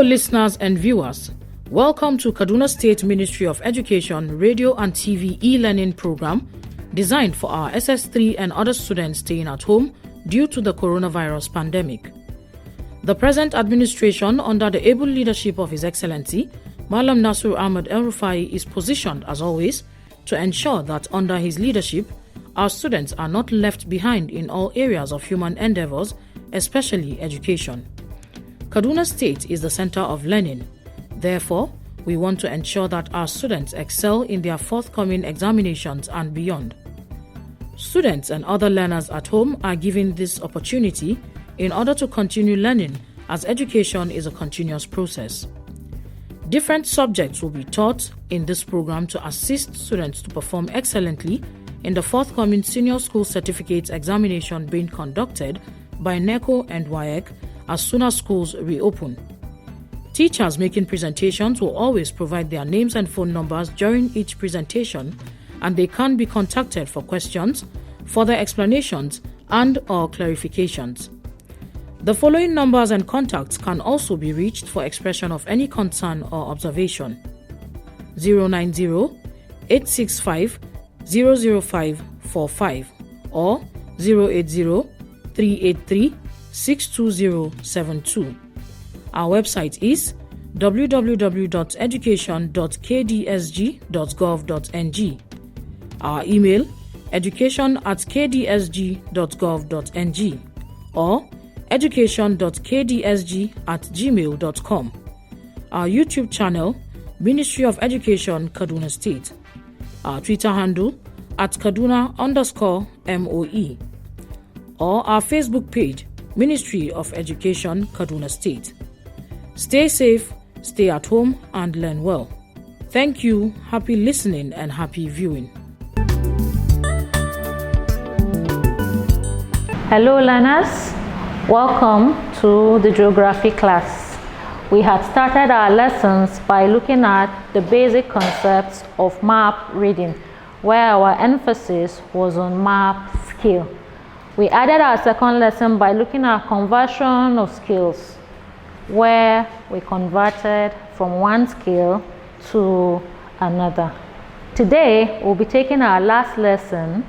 Hello listeners and viewers. Welcome to Kaduna State Ministry of Education Radio and TV e-learning program designed for our SS3 and other students staying at home due to the coronavirus pandemic. The present administration, under the able leadership of His Excellency, Malam Nasir Ahmed El-Rufai, is positioned, as always, to ensure that under his leadership, our students are not left behind in all areas of human endeavors, especially education. Kaduna State is the center of learning. Therefore, we want to ensure that our students excel in their forthcoming examinations and beyond. Students and other learners at home are given this opportunity in order to continue learning, as education is a continuous process. Different subjects will be taught in this program to assist students to perform excellently in the forthcoming Senior School Certificate examination being conducted by NECO and WAEC as soon as schools reopen. Teachers making presentations will always provide their names and phone numbers during each presentation, and they can be contacted for questions, further explanations, and/or clarifications. The following numbers and contacts can also be reached for expression of any concern or observation: 090-865-00545 or 080-383-62072. Our website is www.education.kdsg.gov.ng. Our email education@kdsg.gov.ng or education.kdsg@gmail.com. Our YouTube channel, Ministry of Education, Kaduna State. Our Twitter handle @Kaduna_MOE. Or our Facebook page, Ministry of Education, Kaduna State. Stay safe, stay at home, and learn well. Thank you, happy listening, and happy viewing. Hello learners, welcome to the geography class. We had started our lessons by looking at the basic concepts of map reading, where our emphasis was on map skill. We added our second lesson by looking at conversion of skills, where we converted from one skill to another. Today, we'll be taking our last lesson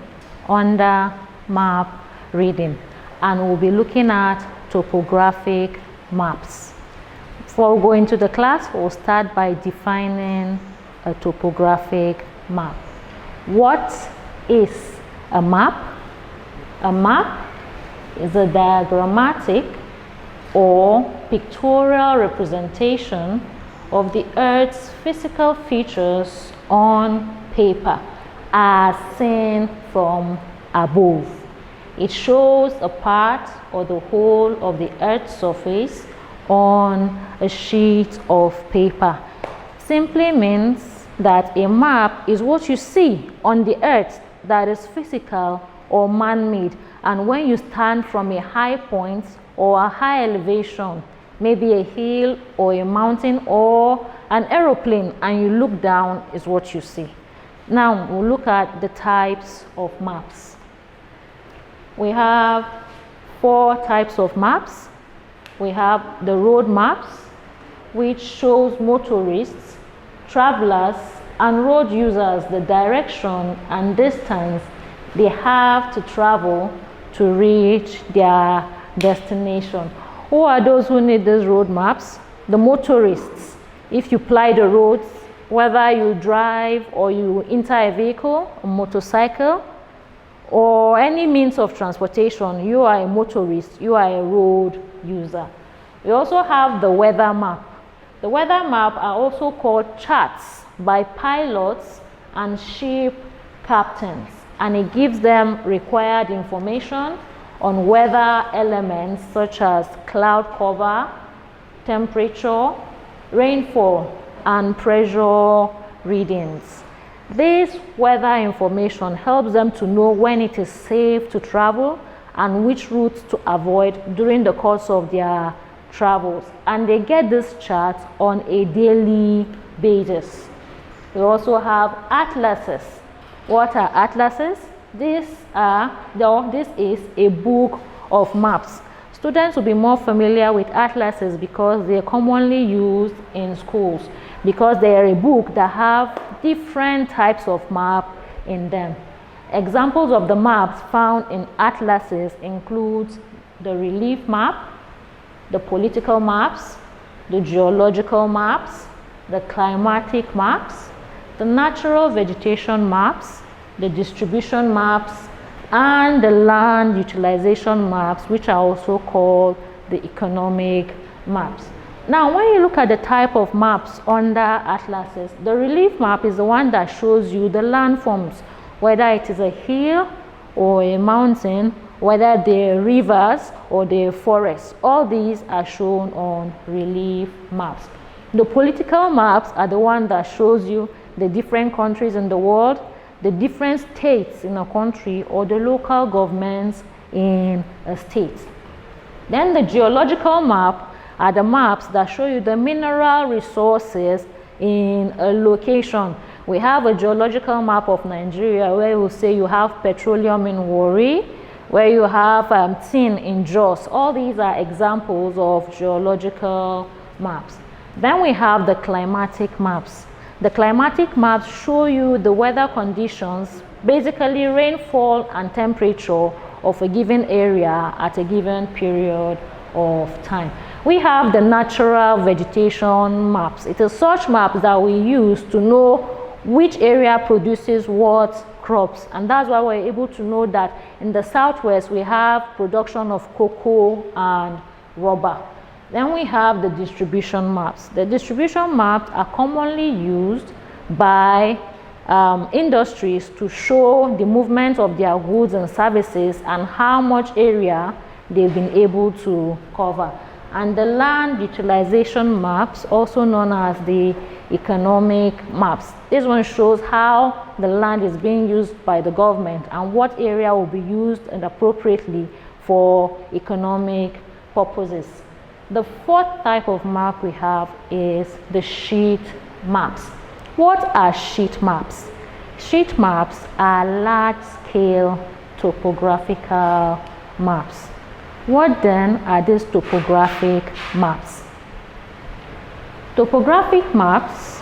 under map reading, and we'll be looking at topographic maps. Before we go into the class, we'll start by defining a topographic map. What is a map? A map is a diagrammatic or pictorial representation of the Earth's physical features on paper as seen from above. It shows a part or the whole of the Earth's surface on a sheet of paper. Simply means that a map is what you see on the Earth that is physical or man-made, and when you stand from a high point or a high elevation, maybe a hill or a mountain or an aeroplane, and you look down, is what you see. Now we'll look at the types of maps. We have 4 types of maps. We have the road maps, which shows motorists, travelers, and road users the direction and distance they have to travel to reach their destination. Who are those who need these road maps? The motorists. If you ply the roads, whether you drive or you enter a vehicle, a motorcycle, or any means of transportation, you are a motorist, you are a road user. We also have the weather map. The weather map are also called charts by pilots and ship captains, and it gives them required information on weather elements such as cloud cover, temperature, rainfall, and pressure readings. This weather information helps them to know when it is safe to travel and which routes to avoid during the course of their travels. And they get this chart on a daily basis. We also have atlases. What are atlases? This is a book of maps. Students will be more familiar with atlases because they are commonly used in schools, because they are a book that have different types of map in them. Examples of the maps found in atlases include the relief map, the political maps, the geological maps, the climatic maps, the natural vegetation maps, the distribution maps, and the land utilization maps, which are also called the economic maps. Now, when you look at the type of maps under atlases, the relief map is the one that shows you the landforms, whether it is a hill or a mountain, whether they're rivers or they're forests. All these are shown on relief maps. The political maps are the one that shows you the different countries in the world, the different states in a country, or the local governments in a state. Then the geological map are the maps that show you the mineral resources in a location. We have a geological map of Nigeria where we say you have petroleum in Warri, where you have tin in Jos. All these are examples of geological maps. Then we have the climatic maps. The climatic maps show you the weather conditions, basically rainfall and temperature of a given area at a given period of time. We have the natural vegetation maps. It is such maps that we use to know which area produces what crops, and that's why we're able to know that in the southwest we have production of cocoa and rubber. Then we have the distribution maps. The distribution maps are commonly used by industries to show the movement of their goods and services and how much area they've been able to cover. And the land utilization maps, also known as the economic maps. This one shows how the land is being used by the government and what area will be used and appropriately for economic purposes. The fourth type of map we have is the sheet maps. What are sheet maps? Sheet maps are large-scale topographical maps. What then are these topographic maps? Topographic maps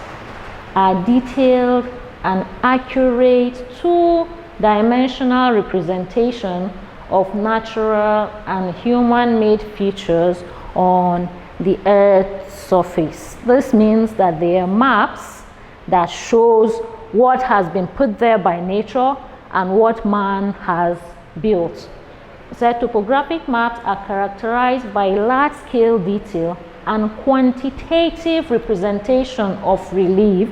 are detailed and accurate two-dimensional representation of natural and human-made features on the Earth's surface. This means that they are maps that shows what has been put there by nature and what man has built. So topographic maps are characterized by large-scale detail and quantitative representation of relief,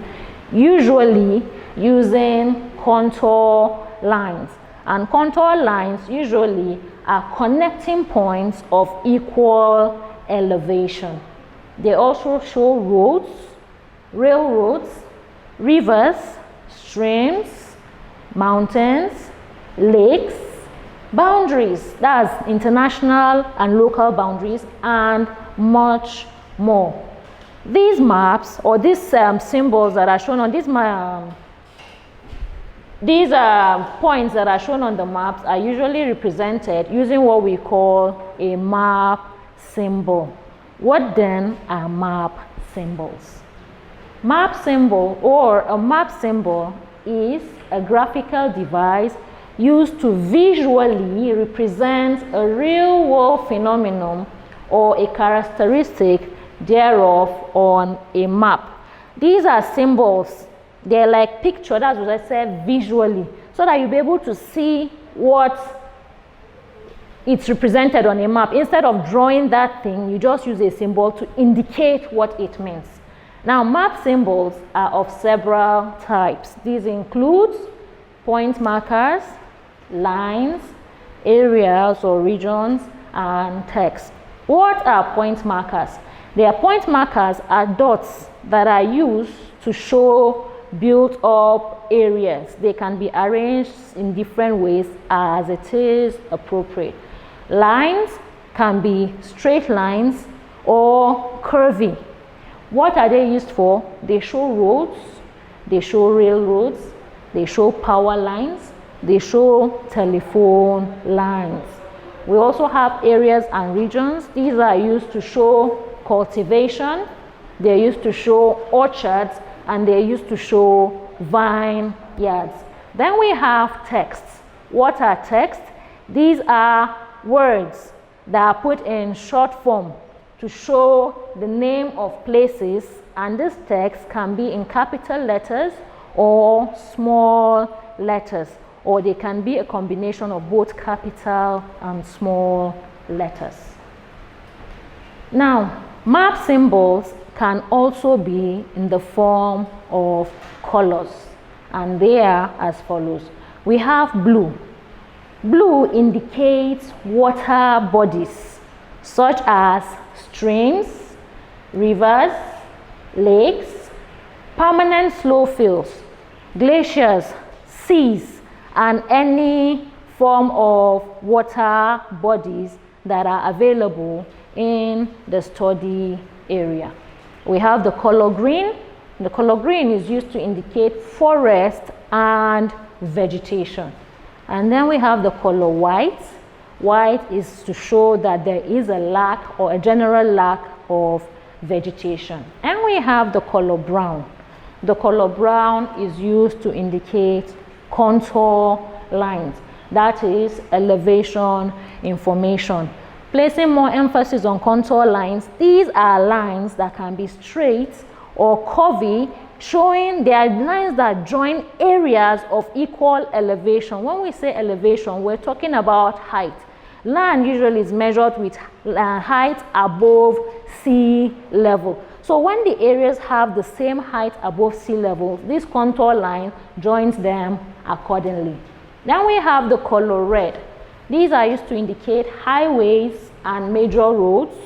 usually using contour lines. And contour lines usually are connecting points of equal elevation. They also show roads, railroads, rivers, streams, mountains, lakes, boundaries, that's international and local boundaries, and much more. These maps, or these symbols that are shown on these points that are shown on the maps are usually represented using what we call a map symbol. What then are map symbols? Map symbol, or a map symbol, is a graphical device used to visually represent a real world phenomenon or a characteristic thereof on a map. These are symbols. They're like picture, that's what I said, visually, so that you'll be able to see what it's represented on a map. Instead of drawing that thing, you just use a symbol to indicate what it means. Now, map symbols are of several types. These include point markers, lines, areas or regions, and text. What are point markers? Point markers are dots that are used to show built up areas. They can be arranged in different ways as it is appropriate. Lines can be straight lines or curvy. What are they used for? They show roads, they show railroads, they show power lines, they show telephone lines. We also have areas and regions. These are used to show cultivation, they're used to show orchards, and they're used to show vineyards. Then we have texts. What are texts? These are words that are put in short form to show the name of places, and this text can be in capital letters or small letters, or they can be a combination of both capital and small letters. Now, map symbols can also be in the form of colors, and they are as follows. We have blue. Blue indicates water bodies such as streams, rivers, lakes, permanent snow fields, glaciers, seas, and any form of water bodies that are available in the study area. We have the color green. The color green is used to indicate forest and vegetation. And then we have the color white. White is to show that there is a lack or a general lack of vegetation. And we have the color brown. The color brown is used to indicate contour lines, that is elevation information. Placing more emphasis on contour lines, these are lines that can be straight or curvy, showing they are lines that join areas of equal elevation. When we say elevation, we're talking about height. Land usually is measured with height above sea level. So when the areas have the same height above sea level, this contour line joins them accordingly. Then we have the color red. These are used to indicate highways and major roads,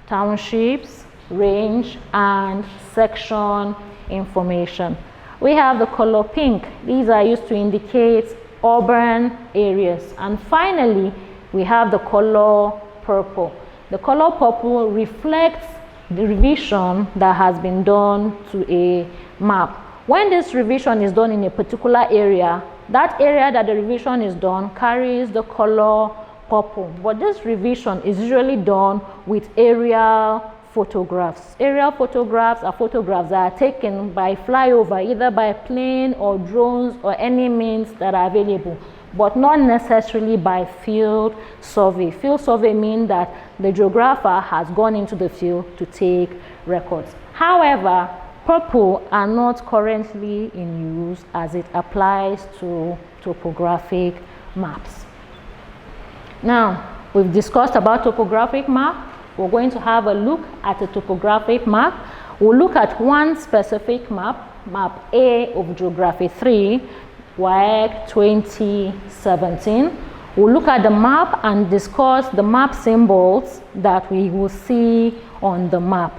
townships, range, and section information. We have the color pink. These are used to indicate urban areas. And finally, we have the color purple. The color purple reflects the revision that has been done to a map. When this revision is done in a particular area, that area that the revision is done carries the color purple. But this revision is usually done with aerial photographs. Aerial photographs are photographs that are taken by flyover, either by plane or drones or any means that are available, but not necessarily by field survey. Field survey means that the geographer has gone into the field to take records. However, purple are not currently in use as it applies to topographic maps. Now, we've discussed about topographic map. We're going to have a look at a topographic map. We'll look at one specific map, map A of Geography 3, WAEC 2017. We'll look at the map and discuss the map symbols that we will see on the map.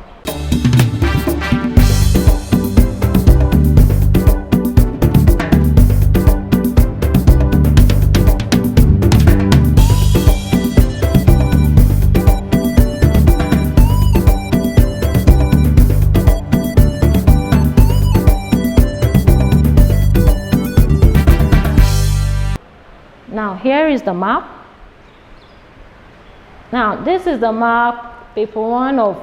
Now, here is the map. Now, this is the map, paper 1 of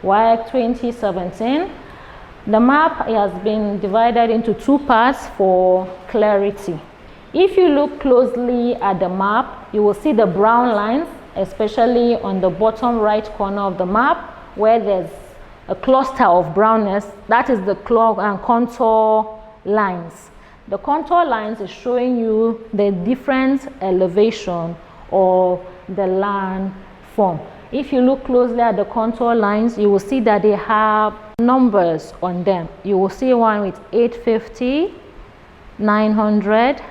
WAEC 2017. The map has been divided into two parts for clarity. If you look closely at the map, you will see the brown lines, especially on the bottom right corner of the map, where there's a cluster of brownness. That is the contour lines. The contour lines is showing you the different elevation of the land form. If you look closely at the contour lines, you will see that they have numbers on them. You will see one with 850, 900,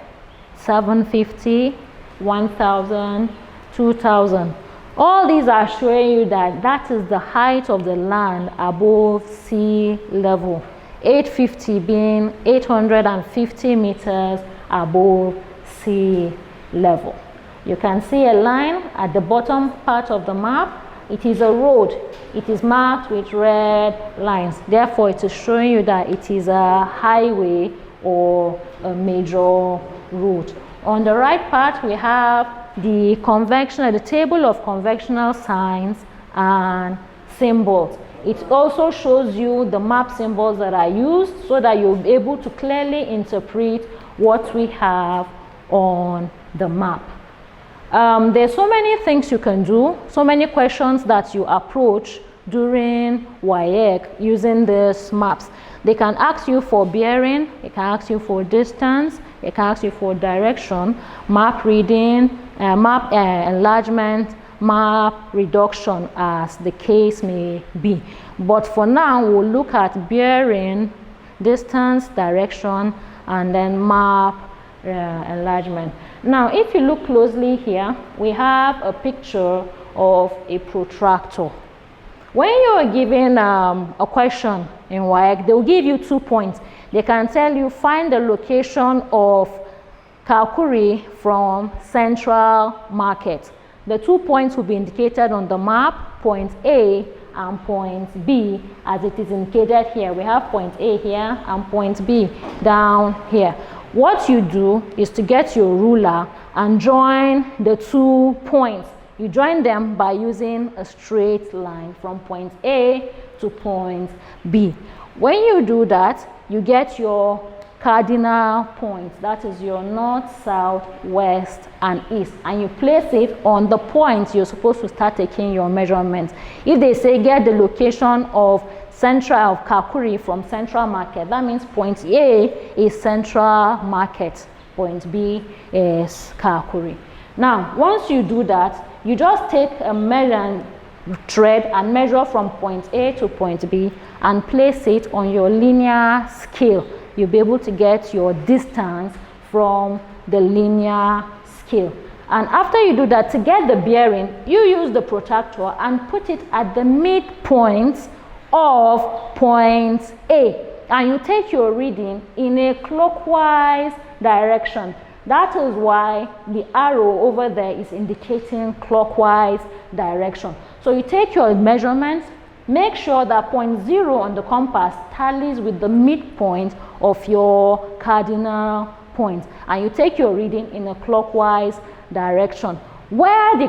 750, 1000, 2000. All these are showing you that that is the height of the land above sea level. 850 being 850 meters above sea level. You can see a line at the bottom part of the map. It is a road. It is marked with red lines. Therefore, it is showing you that it is a highway or a major road. On the right part, we have the table of conventional signs and symbols. It also shows you the map symbols that are used so that you'll be able to clearly interpret what we have on the map. There's so many things you can do, so many questions that you approach during WAEC using these maps. They can ask you for bearing, they can ask you for distance, they can ask you for direction, map reading, map enlargement, map reduction, as the case may be. But for now, we'll look at bearing, distance, direction, and then map enlargement. Now, if you look closely here, we have a picture of a protractor. When you're given a question in WAEC, they'll give you 2 points. They can tell you, find the location of Kakuri from Central Market. The 2 points will be indicated on the map, point A and point B, as it is indicated here. We have point A here and point B down here. What you do is to get your ruler and join the 2 points. You join them by using a straight line from point A to point B. When you do that, you get your cardinal points. That is your north, south, west, and east. And you place it on the points you're supposed to start taking your measurements. If they say get the location of Kakuri from Central Market, that means point A is Central Market, point B is Kakuri. Now, once you do that, you just take a measuring thread and measure from point A to point B and place it on your linear scale. You'll be able to get your distance from the linear scale. And after you do that, to get the bearing, you use the protractor and put it at the midpoint of point A. And you take your reading in a clockwise direction. That is why the arrow over there is indicating clockwise direction. So you take your measurements, make sure that point 0 on the compass tallies with the midpoint of your cardinal point. And you take your reading in a clockwise direction. Where the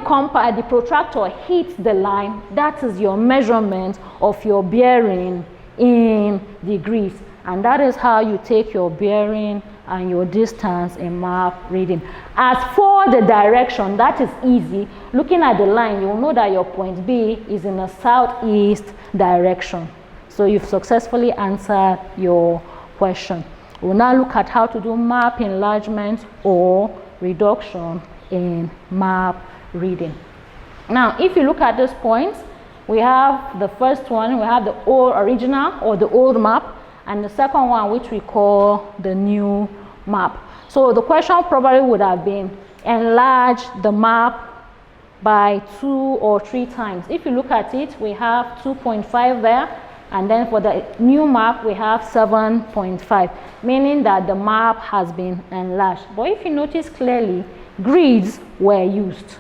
protractor hits the line, that is your measurement of your bearing in degrees. And that is how you take your bearing and your distance in map reading. As for the direction, that is easy. Looking at the line, you'll know that your point B is in a southeast direction. So you've successfully answered your question. We'll now look at how to do map enlargement or reduction in map reading. Now, if you look at these points, we have the first one, we have the original or the old map, and the second one, which we call the new map. So the question probably would have been, enlarge the map by 2 or 3 times. If you look at it, we have 2.5 there, and then for the new map, we have 7.5, meaning that the map has been enlarged. But if you notice clearly, grids were used.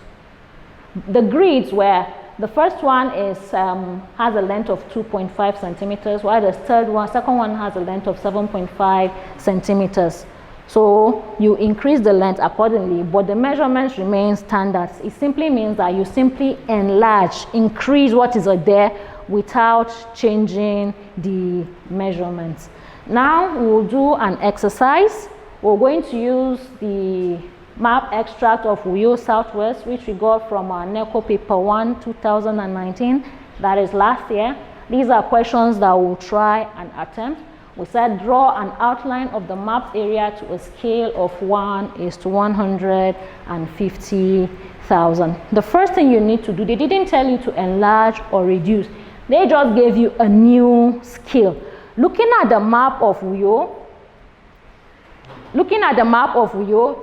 The grids were, the first one is has a length of 2.5 centimeters, while the second one has a length of 7.5 centimeters. So you increase the length accordingly, but the measurements remain standard. It simply means that you simply enlarge, increase what is there without changing the measurements. Now we will do an exercise. We're going to use the map extract of Uyo Southwest, which we got from our NECO paper 1 2019, that is last year. These are questions that we'll try and attempt. We said draw an outline of the mapped area to a scale of 1:150,000. The first thing you need to do, they didn't tell you to enlarge or reduce. They just gave you a new scale. Looking at the map of Uyo,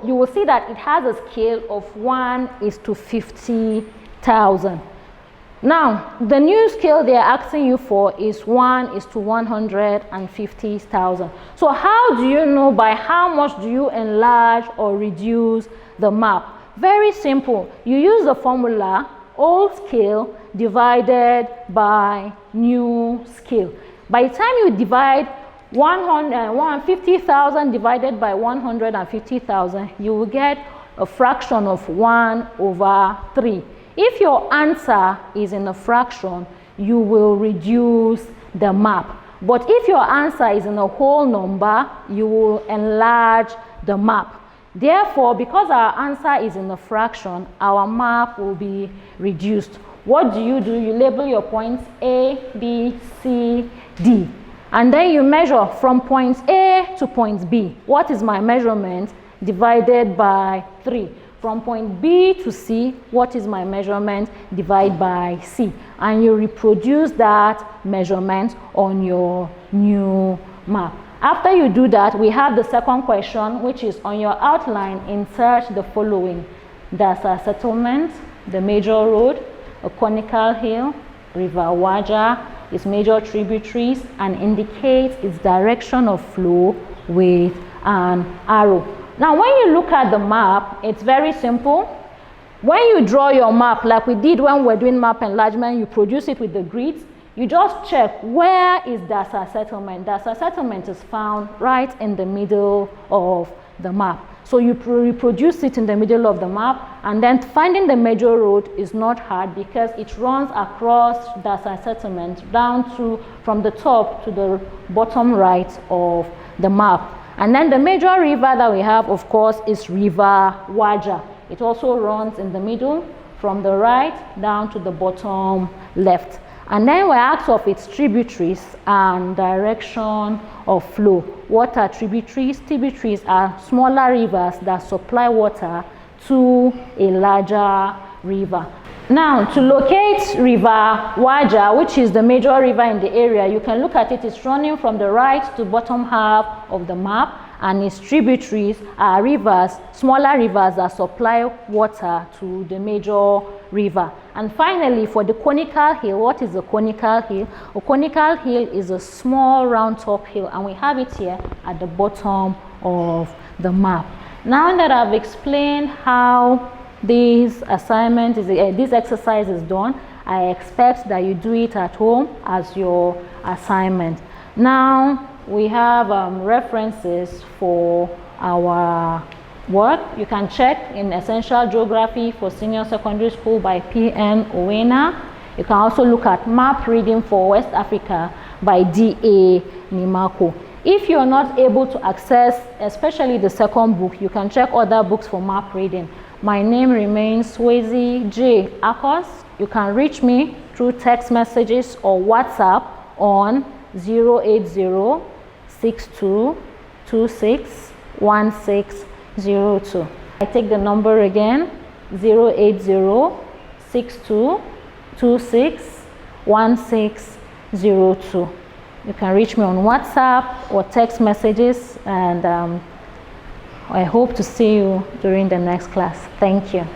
you will see that it has a scale of 1:50,000. Now, the new scale they are asking you for is 1:150,000. So how do you know by how much do you enlarge or reduce the map? Very simple. You use the formula old scale divided by new scale. By the time you divide 150,000 divided by 150,000, you will get a fraction of 1/3. If your answer is in a fraction, you will reduce the map. But if your answer is in a whole number, you will enlarge the map. Therefore, because our answer is in a fraction, our map will be reduced. What do? You label your points A, B, C, D. And then you measure from point A to point B. What is my measurement? Divided by 3. From point B to C, what is my measurement? Divide by C. And you reproduce that measurement on your new map. After you do that, we have the second question, which is on your outline, insert the following. There's a settlement, the major road, a conical hill, River Waja, its major tributaries, and indicate its direction of flow with an arrow. Now, when you look at the map, it's very simple. When you draw your map, like we did when we're doing map enlargement, you produce it with the grids. You just check, where is Dasa settlement? Dasa settlement is found right in the middle of the map. So you reproduce it in the middle of the map, and then finding the major road is not hard because it runs across Dasa settlement down to, from the top to the bottom right of the map. And then the major river that we have, of course, is River Waja. It also runs in the middle from the right down to the bottom left. And then we're asked of its tributaries and direction of flow. What are tributaries? Tributaries are smaller rivers that supply water to a larger river. Now, to locate River Waja, which is the major river in the area, you can look at it. It's running from the right to bottom half of the map, and its tributaries are rivers, smaller rivers that supply water to the major river. And finally, for the conical hill, what is a conical hill? A conical hill is a small round top hill, and we have it here at the bottom of the map. Now that I've explained how this exercise is done, I expect that you do it at home as your assignment. Now we have references for our work. You can check in Essential Geography for Senior Secondary School by P.N. Owena. You can also look at Map Reading for West Africa by D.A. Nimako. If you're not able to access especially the second book, you can check other books for map reading. My name remains Swayze J. Akos. You can reach me through text messages or WhatsApp on 080-6226-1602. I take the number again, 080-6226-1602. You can reach me on WhatsApp or text messages, and I hope to see you during the next class. Thank you.